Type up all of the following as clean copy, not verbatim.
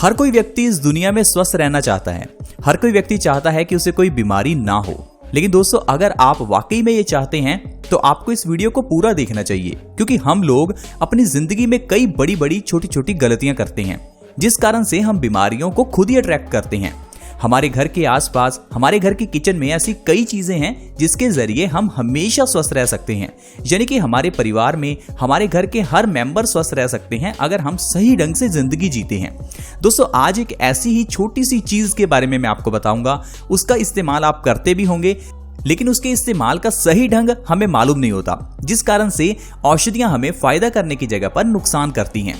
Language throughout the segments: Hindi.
हर कोई व्यक्ति इस दुनिया में स्वस्थ रहना चाहता है। हर कोई व्यक्ति चाहता है कि उसे कोई बीमारी ना हो। लेकिन दोस्तों, अगर आप वाकई में ये चाहते हैं तो आपको इस वीडियो को पूरा देखना चाहिए, क्योंकि हम लोग अपनी जिंदगी में कई बड़ी बड़ी छोटी छोटी गलतियां करते हैं, जिस कारण से हम बीमारियों को खुद ही अट्रैक्ट करते हैं। हमारे घर के आसपास, हमारे घर की किचन में ऐसी कई चीजें हैं जिसके जरिए हम हमेशा स्वस्थ रह सकते हैं। यानी कि हमारे परिवार में हमारे घर के हर मेंबर स्वस्थ रह सकते हैं अगर हम सही ढंग से जिंदगी जीते हैं। दोस्तों, आज एक ऐसी ही छोटी सी चीज के बारे में मैं आपको बताऊंगा। उसका इस्तेमाल आप करते भी होंगे, लेकिन उसके इस्तेमाल का सही ढंग हमें मालूम नहीं होता, जिस कारण से औषधियां हमें फायदा करने की जगह पर नुकसान करती हैं।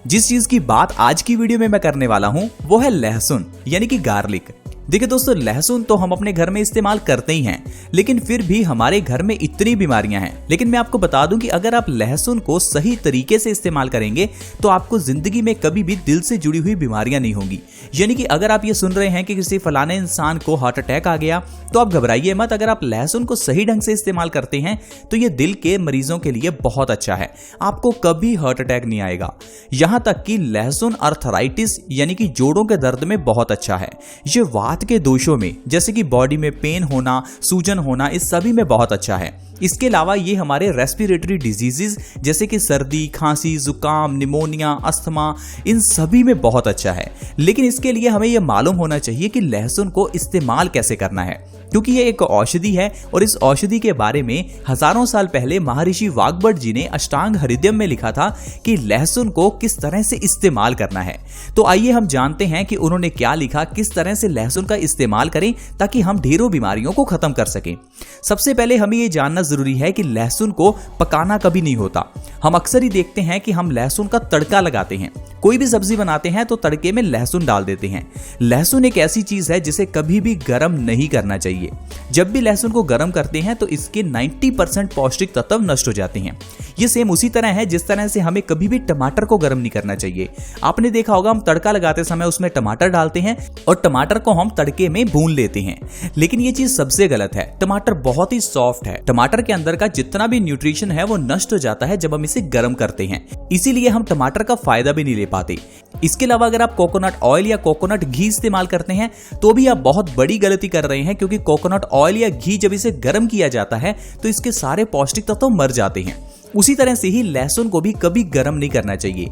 जिस चीज की बात आज की वीडियो में मैं करने वाला हूं वो है लहसुन, यानी कि गार्लिक। देखिए दोस्तों, लहसुन तो हम अपने घर में इस्तेमाल करते ही हैं, लेकिन फिर भी हमारे घर में इतनी बीमारियां हैं। लेकिन मैं आपको बता दूं कि अगर आप लहसुन को सही तरीके से इस्तेमाल करेंगे तो आपको जिंदगी में कभी भी दिल से जुड़ी हुई बीमारियां नहीं होंगी। यानी कि अगर आप ये सुन रहे हैं कि किसी फलाने इंसान को हार्ट अटैक आ गया, तो आप घबराइए मत। अगर आप लहसुन को सही ढंग से इस्तेमाल करते हैं तो ये दिल के मरीजों के लिए बहुत अच्छा है। आपको कभी हार्ट अटैक नहीं आएगा। यहां तक कि लहसुन अर्थराइटिस यानी कि जोड़ों के दर्द में बहुत अच्छा है। ये वात के दोषों में, जैसे कि बॉडी में पेन होना, सूजन होना, इस सभी में बहुत अच्छा है। इसके अलावा ये हमारे रेस्पिरेटरी डिजीजेस जैसे कि सर्दी, खांसी, जुकाम, निमोनिया, अस्थमा, इन सभी में बहुत अच्छा है। लेकिन इसके लिए हमें यह मालूम होना चाहिए कि लहसुन को इस्तेमाल कैसे करना है, क्योंकि ये एक औषधि है और इस औषधि के बारे में हजारों साल पहले महर्षि वाग्भट जी ने अष्टांग हृदयम में लिखा था कि लहसुन को किस तरह से इस्तेमाल करना है। तो आइए हम जानते हैं कि उन्होंने क्या लिखा, किस तरह से लहसुन का इस्तेमाल करें ताकि हम ढेरों बीमारियों को खत्म कर सकें। सबसे पहले हमें यह जानना जरूरी है कि लहसुन को पकाना कभी नहीं होता। हम अक्सर ही देखते हैं कि हम लहसुन का तड़का लगाते हैं। कोई भी सब्जी बनाते हैं तो तड़के में लहसुन डाल देते हैं। लहसुन एक ऐसी चीज है जिसे कभी भी गर्म नहीं करना चाहिए। जब भी लहसुन को गर्म करते हैं तो इसके 90% पौष्टिक तत्व नष्ट हो जाते हैं। ये सेम उसी तरह है जिस तरह से हमें कभी भी टमाटर को गर्म नहीं करना चाहिए। आपने देखा होगा, हम तड़का लगाते समय उसमें टमाटर डालते हैं और टमाटर को हम तड़के में भून लेते हैं, लेकिन ये चीज सबसे गलत है। टमाटर बहुत ही सॉफ्ट है। टमाटर के अंदर का जितना भी न्यूट्रिशन है वो नष्ट हो जाता है जब हम इसे गर्म करते हैं। इसीलिए हम टमाटर का फायदा भी नहीं ले पाते। इसके अलावा अगर आप कोकोनट ऑयल या कोकोनट घी इस्तेमाल करते हैं तो भी आप बहुत बड़ी गलती कर रहे हैं, क्योंकि कोकोनट ऑयल या घी जब इसे गर्म किया जाता है तो इसके सारे पौष्टिक तत्व मर जाते हैं। उसी तरह से ही लहसुन को भी कभी गर्म नहीं करना चाहिए।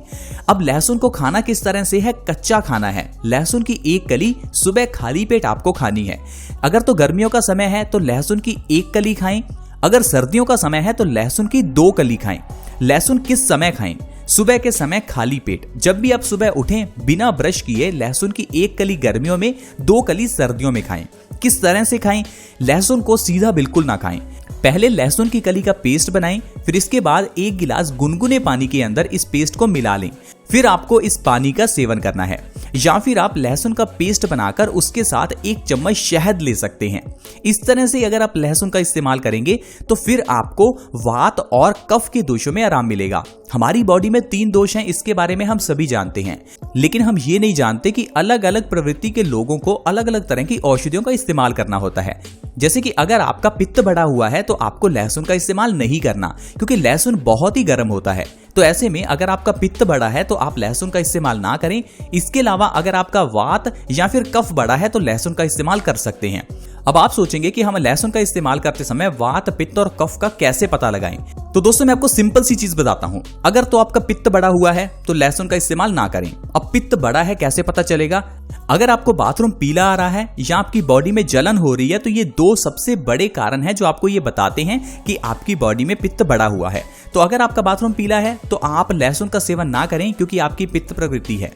अब लहसुन को खाना किस तरह से है? कच्चा खाना है। लहसुन की एक कली सुबह खाली पेट आपको खानी है। अगर तो गर्मियों का समय है तो लहसुन की एक कली खाएं। अगर सर्दियों का समय है तो लहसुन की 2 कली खाएं। लहसुन किस समय खाएं? सुबह के समय खाली पेट। जब भी आप सुबह उठें बिना ब्रश किए लहसुन की 1 कली गर्मियों में, 2 कली सर्दियों में खाएं। किस तरह से खाएं? लहसुन को सीधा बिल्कुल ना खाएं। पहले लहसुन की कली का पेस्ट बनाएं, फिर इसके बाद 1 गिलास गुनगुने पानी के अंदर इस पेस्ट को मिला लें। फिर आपको इस पानी का सेवन करना है, या फिर आप लहसुन का पेस्ट बनाकर उसके साथ 1 चम्मच शहद ले सकते हैं। इस तरह से अगर आप लहसुन का इस्तेमाल करेंगे तो फिर आपको वात और कफ के दोषों में आराम मिलेगा। हमारी बॉडी में 3 दोष हैं, इसके बारे में हम सभी जानते हैं, लेकिन हम ये नहीं जानते कि अलग अलग प्रवृत्ति के लोगों को अलग अलग तरह की औषधियों का इस्तेमाल करना होता है। जैसे कि अगर आपका पित्त बढ़ा हुआ है तो आपको लहसुन का इस्तेमाल नहीं करना, क्योंकि लहसुन बहुत ही गर्म होता है। तो ऐसे में अगर आपका पित्त बढ़ा है तो आप लहसुन का इस्तेमाल ना करें। इसके अलावा अगर आपका वात या फिर कफ बढ़ा है तो लहसुन का इस्तेमाल कर सकते हैं। अब आप सोचेंगे कि हम लहसुन का इस्तेमाल करते समय वात, पित्त और कफ का कैसे पता लगाएं? तो दोस्तों, मैं आपको सिंपल सी चीज बताता हूं। अगर तो आपका पित्त बढ़ा हुआ है तो लहसुन का इस्तेमाल ना करें। अब पित्त बढ़ा है कैसे पता चलेगा? अगर आपको बाथरूम पीला आ रहा है या आपकी बॉडी में जलन हो रही है तो ये 2 सबसे बड़े कारण हैं जो आपको ये बताते हैं कि आपकी बॉडी में पित्त बढ़ा हुआ है। तो अगर आपका बाथरूम पीला है तो आप लहसुन का सेवन ना करें, क्योंकि आपकी पित्त प्रवृत्ति है।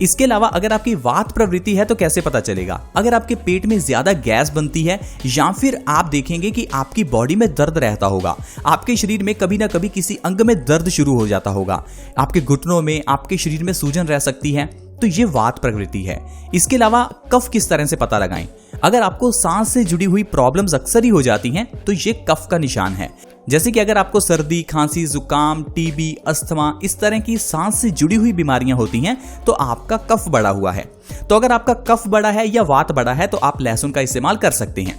इसके अलावा अगर आपकी वात प्रवृत्ति है तो कैसे पता चलेगा? अगर आपके पेट में ज्यादा गैस बनती है या फिर आप देखेंगे कि आपकी बॉडी में दर्द रहता होगा, आपके शरीर में कभी ना कभी किसी अंग में दर्द शुरू हो जाता होगा, आपके घुटनों में, आपके शरीर में सूजन रह सकती है, तो ये वात प्रवृत्ति है। इसके अलावा कफ किस तरह से पता लगाएं? अगर आपको सांस से जुड़ी हुई प्रॉब्लम्स अक्सर ही हो जाती हैं तो ये कफ का निशान है। जैसे कि अगर आपको सर्दी, खांसी, जुकाम, टीबी, अस्थमा, इस तरह की सांस से जुड़ी हुई बीमारियां होती हैं तो आपका कफ बढ़ा हुआ है। तो अगर आपका कफ बढ़ा है या वात बढ़ा है तो आप लहसुन का इस्तेमाल कर सकते हैं।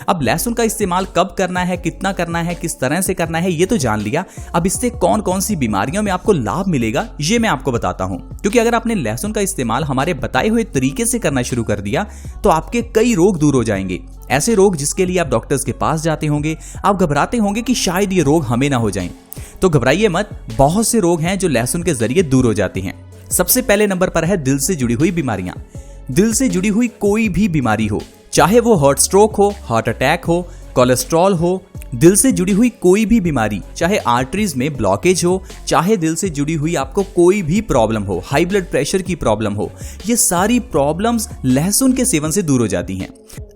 अब लहसुन का इस्तेमाल कब करना है, कितना करना है, किस तरह से करना है, ये तो जान लिया। अब इससे कौन कौन सी बीमारियों में आपको लाभ मिलेगा ये मैं आपको बताता हूं। क्योंकि अगर आपने लहसुन का इस्तेमाल हमारे बताए हुए तरीके से करना शुरू कर दिया तो आपके कई रोग दूर हो जाएंगे। ऐसे रोग जिसके लिए आप डॉक्टर्स के पास जाते होंगे, आप घबराते होंगे कि शायद ये रोग हमें ना हो जाएं, तो घबराइए मत। बहुत से रोग हैं जो लहसुन के जरिए दूर हो जाते हैं। सबसे पहले नंबर पर है दिल से जुड़ी हुई बीमारियां। दिल से जुड़ी हुई कोई भी बीमारी हो, चाहे वो हार्ट स्ट्रोक हो, हार्ट अटैक हो, कोलेस्ट्रॉल हो, दिल से जुड़ी हुई कोई भी बीमारी, चाहे आर्टरीज में ब्लॉकेज हो, चाहे दिल से जुड़ी हुई आपको कोई भी प्रॉब्लम हो, हाई ब्लड प्रेशर की प्रॉब्लम हो, ये सारी प्रॉब्लम्स लहसुन के सेवन से दूर हो जाती हैं।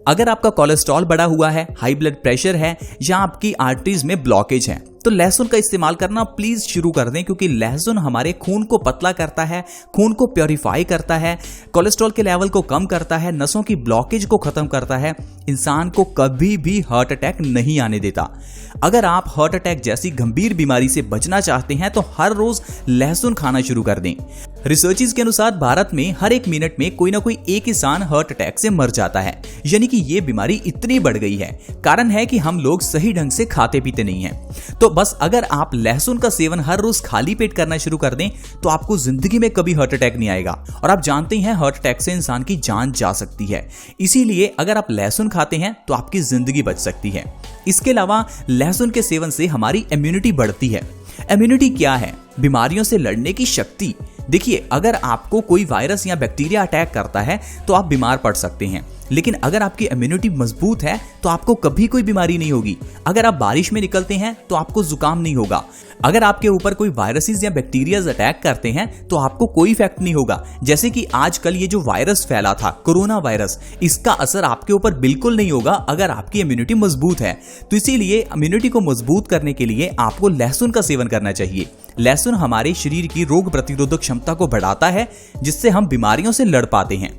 अगर आपका कोलेस्ट्रॉल बढ़ा हुआ है, हाई ब्लड प्रेशर है या आपकी आर्टरीज में ब्लॉकेज है, तो लहसुन का इस्तेमाल करना प्लीज शुरू कर दें। क्योंकि लहसुन हमारे खून को पतला करता है, खून को प्योरीफाई करता है, कोलेस्ट्रॉल के लेवल को कम करता है, नसों की ब्लॉकेज को खत्म करता है, इंसान को कभी भी हार्ट अटैक नहीं आने देता। अगर आप हार्ट अटैक जैसी गंभीर बीमारी से बचना चाहते हैं तो हर रोज लहसुन खाना शुरू कर दें। रिसर्चेस के अनुसार भारत में हर 1 मिनट में कोई ना कोई एक इंसान हार्ट अटैक से मर जाता है। यानी कि ये बीमारी इतनी बढ़ गई है। कारण है कि हम लोग सही ढंग से खाते पीते नहीं हैं। तो बस अगर आप लहसुन का सेवन हर रोज खाली पेट करना शुरू कर दें तो आपको जिंदगी में कभी हार्ट अटैक नहीं आएगा। और आप जानते हैं हार्ट अटैक से इंसान की जान जा सकती है। इसीलिए अगर आप लहसुन खाते हैं तो आपकी जिंदगी बच सकती है। इसके अलावा लहसुन के सेवन से हमारी इम्यूनिटी बढ़ती है। इम्यूनिटी क्या है? बीमारियों से लड़ने की शक्ति। देखिए, अगर आपको कोई वायरस या बैक्टीरिया अटैक करता है तो आप बीमार पड़ सकते हैं, लेकिन अगर आपकी इम्यूनिटी मजबूत है तो आपको कभी कोई बीमारी नहीं होगी। अगर आप बारिश में निकलते हैं तो आपको जुकाम नहीं होगा। अगर आपके ऊपर कोई वायरसेस या बैक्टीरियाज अटैक करते हैं तो आपको कोई इफेक्ट नहीं होगा। जैसे कि आजकल ये जो वायरस फैला था, कोरोना वायरस, इसका असर आपके ऊपर बिल्कुल नहीं होगा अगर आपकी इम्यूनिटी मजबूत है। तो इसीलिए इम्यूनिटी को मजबूत करने के लिए आपको लहसुन का सेवन करना चाहिए। लहसुन हमारे शरीर की रोग प्रतिरोधक क्षमता को बढ़ाता है, जिससे हम बीमारियों से लड़ पाते हैं।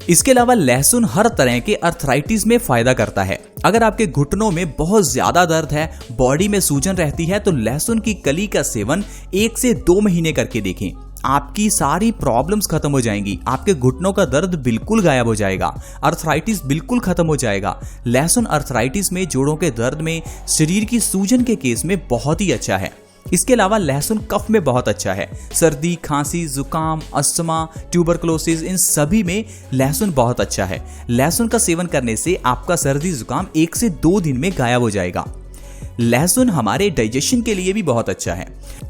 इसके अलावा लहसुन हर तरह के अर्थराइटिस में फायदा करता है। अगर आपके घुटनों में बहुत ज्यादा दर्द है, बॉडी में सूजन रहती है, तो लहसुन की कली का सेवन 1 से 2 महीने करके देखें। आपकी सारी प्रॉब्लम्स खत्म हो जाएंगी। आपके घुटनों का दर्द बिल्कुल गायब हो जाएगा, अर्थराइटिस बिल्कुल खत्म हो जाएगा। लहसुन अर्थराइटिस में, जोड़ों के दर्द में, शरीर की सूजन के केस में बहुत ही अच्छा है। इसके अलावा लहसुन कफ में बहुत अच्छा है। सर्दी, खांसी, जुकाम, अस्थमा, ट्यूबरकुलोसिस, इन सभी में लहसुन बहुत अच्छा है। लहसुन का सेवन करने से आपका सर्दी जुकाम 1 से 2 दिन में गायब हो जाएगा। लहसुन हमारे डाइजेशन के लिए भी बहुत अच्छा है।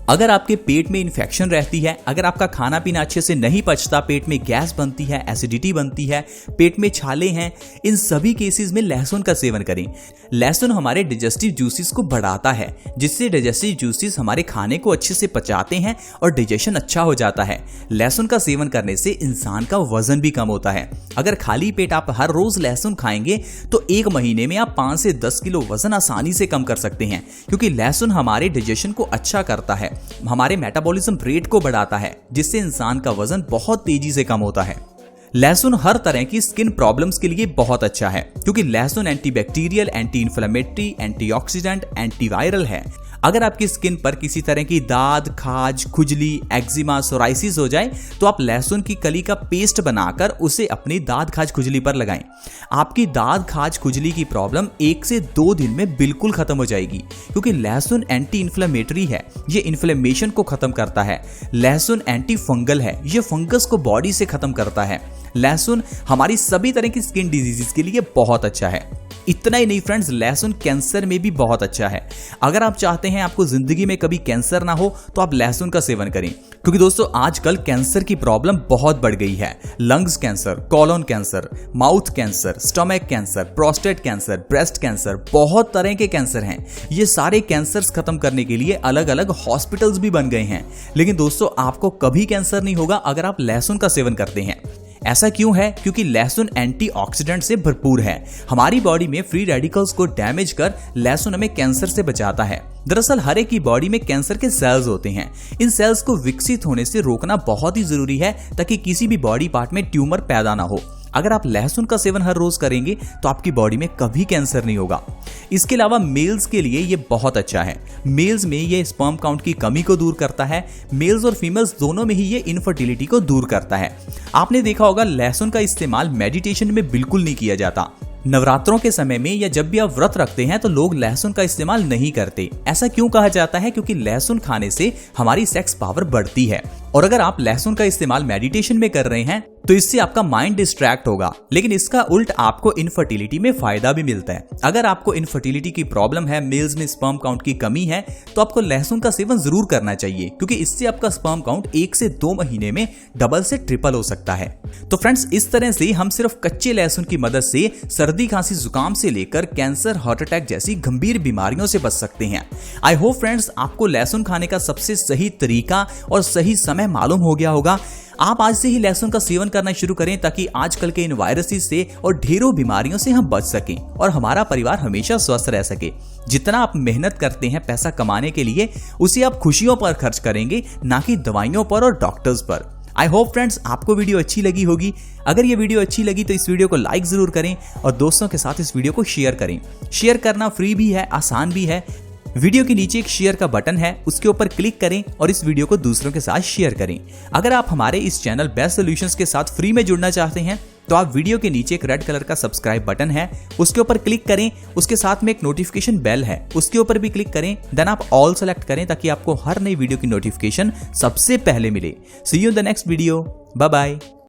अगर आपके पेट में इन्फेक्शन रहती है, अगर आपका खाना पीना अच्छे से नहीं पचता, पेट में गैस बनती है, एसिडिटी बनती है, पेट में छाले हैं, इन सभी केसेस में लहसुन का सेवन करें। लहसुन हमारे डाइजेस्टिव जूसेस को बढ़ाता है, जिससे डाइजेस्टिव जूसेस हमारे खाने को अच्छे से पचाते हैं और डाइजेशन अच्छा हो जाता है। लहसुन का सेवन करने से इंसान का वजन भी कम होता है। अगर खाली पेट आप हर रोज लहसुन खाएंगे तो 1 महीने में आप 5 से 10 किलो वजन आसानी से कम कर सकते हैं। क्योंकि लहसुन हमारे डाइजेशन को अच्छा करता है, हमारे मेटाबॉलिज्म रेट को बढ़ाता है, जिससे इंसान का वजन बहुत तेजी से कम होता है। लहसुन हर तरह की स्किन प्रॉब्लम्स के लिए बहुत अच्छा है, क्योंकि लहसुन antibacterial, anti inflammatory, antioxidant, antiviral है। अगर आपकी स्किन पर किसी तरह की दाद, खाज, खुजली, एक्जिमा, सोराइसिस हो जाए तो आप लहसुन की कली का पेस्ट बनाकर उसे अपनी दाद, खाज, खुजली पर लगाएं। आपकी दाद, खाज, खुजली की प्रॉब्लम 1 से 2 दिन में बिल्कुल खत्म हो जाएगी, क्योंकि लहसुन एंटी इन्फ्लेमेटरी है, ये इन्फ्लेमेशन को खत्म करता है। लहसुन एंटी फंगल है, ये फंगस को बॉडी से खत्म करता है। लहसुन हमारी सभी तरह की स्किन डिजीजेस के लिए बहुत अच्छा है। इतना ही नहीं फ्रेंड्स, लहसुन कैंसर में भी बहुत अच्छा है। अगर आप चाहते हैं आपको जिंदगी में कभी कैंसर ना हो तो आप लहसुन का सेवन करें, क्योंकि दोस्तों आजकल कैंसर की प्रॉब्लम बहुत बढ़ गई है। Lungs cancer, colon cancer, mouth cancer, stomach cancer, prostate cancer, breast cancer, बहुत तरह के कैंसर हैं। ये सारे कैंसर्स खत्म करने के लिए अलग अलग हॉस्पिटल्स भी बन गए हैं। लेकिन दोस्तों आपको कभी कैंसर नहीं होगा अगर आप लहसुन का सेवन करते हैं। ऐसा क्यों है? क्योंकि लहसुन एंटीऑक्सीडेंट से भरपूर है। हमारी बॉडी में फ्री रेडिकल्स को डैमेज कर लहसुन हमें कैंसर से बचाता है। दरअसल हर एक की बॉडी में कैंसर के सेल्स होते हैं। इन सेल्स को विकसित होने से रोकना बहुत ही जरूरी है, ताकि किसी भी बॉडी पार्ट में ट्यूमर पैदा ना हो। अगर आप लहसुन का सेवन हर रोज करेंगे तो आपकी बॉडी में कभी कैंसर नहीं होगा। इसके अलावा मेल्स के लिए ये बहुत अच्छा है। मेल्स में ये स्पर्म काउंट की कमी को दूर करता है। मेल्स और फीमेल्स दोनों में ही ये इनफर्टिलिटी को दूर करता है। आपने देखा होगा लहसुन का इस्तेमाल मेडिटेशन में बिल्कुल नहीं किया जाता। नवरात्रों के समय में या जब भी आप व्रत रखते हैं तो लोग लहसुन का इस्तेमाल नहीं करते। ऐसा क्यों कहा जाता है? क्योंकि लहसुन खाने से हमारी सेक्स पावर बढ़ती है, और अगर आप लहसुन का इस्तेमाल मेडिटेशन में कर रहे हैं तो इससे आपका माइंड डिस्ट्रैक्ट होगा। लेकिन इसका उल्ट आपको इनफर्टिलिटी में फायदा भी मिलता है। अगर आपको इनफर्टिलिटी की प्रॉब्लम है, मेल्स में स्पर्म काउंट की कमी है, तो आपको लहसुन का सेवन जरूर करना चाहिए, क्योंकि इससे आपका स्पर्म काउंट 1 से 2 महीने में डबल से ट्रिपल हो सकता है। तो फ्रेंड्स, इस तरह से हम सिर्फ कच्चे लहसुन की मदद से सर्दी, खांसी, जुकाम से लेकर कैंसर, हार्ट अटैक जैसी गंभीर बीमारियों से बच सकते हैं। आई होप फ्रेंड्स आपको लहसुन खाने का सबसे सही तरीका और सही समय मालूम हो गया होगा। आप आज से ही लहसुन का सेवन करना शुरू करें ताकि आजकल के इन वायरसेस से और ढेरों बीमारियों से हम बच सकें और हमारा परिवार हमेशा स्वस्थ रह सके। जितना आप मेहनत करते हैं पैसा कमाने के लिए, उसे आप खुशियों पर खर्च करेंगे, ना कि दवाइयों पर और डॉक्टर्स पर। आई होप फ्रेंड्स आपको वीडियो अच्छी लगी होगी। अगर ये वीडियो अच्छी लगी तो इस वीडियो को लाइक जरूर करें और दोस्तों के साथ इस वीडियो को शेयर करें। शेयर करना फ्री भी है, आसान भी है। वीडियो के नीचे एक शेयर का बटन है, उसके ऊपर क्लिक करें और इस वीडियो को दूसरों के साथ शेयर करें। अगर आप हमारे इस चैनल बेस्ट सॉल्यूशंस के साथ फ्री में जुड़ना चाहते हैं तो आप वीडियो के नीचे एक रेड कलर का सब्सक्राइब बटन है, उसके ऊपर क्लिक करें। उसके साथ में एक नोटिफिकेशन बेल है, उसके ऊपर भी क्लिक करें। देन आप ऑल सेलेक्ट करें ताकि आपको हर नई वीडियो की नोटिफिकेशन सबसे पहले मिले। See you in the next video. Bye bye.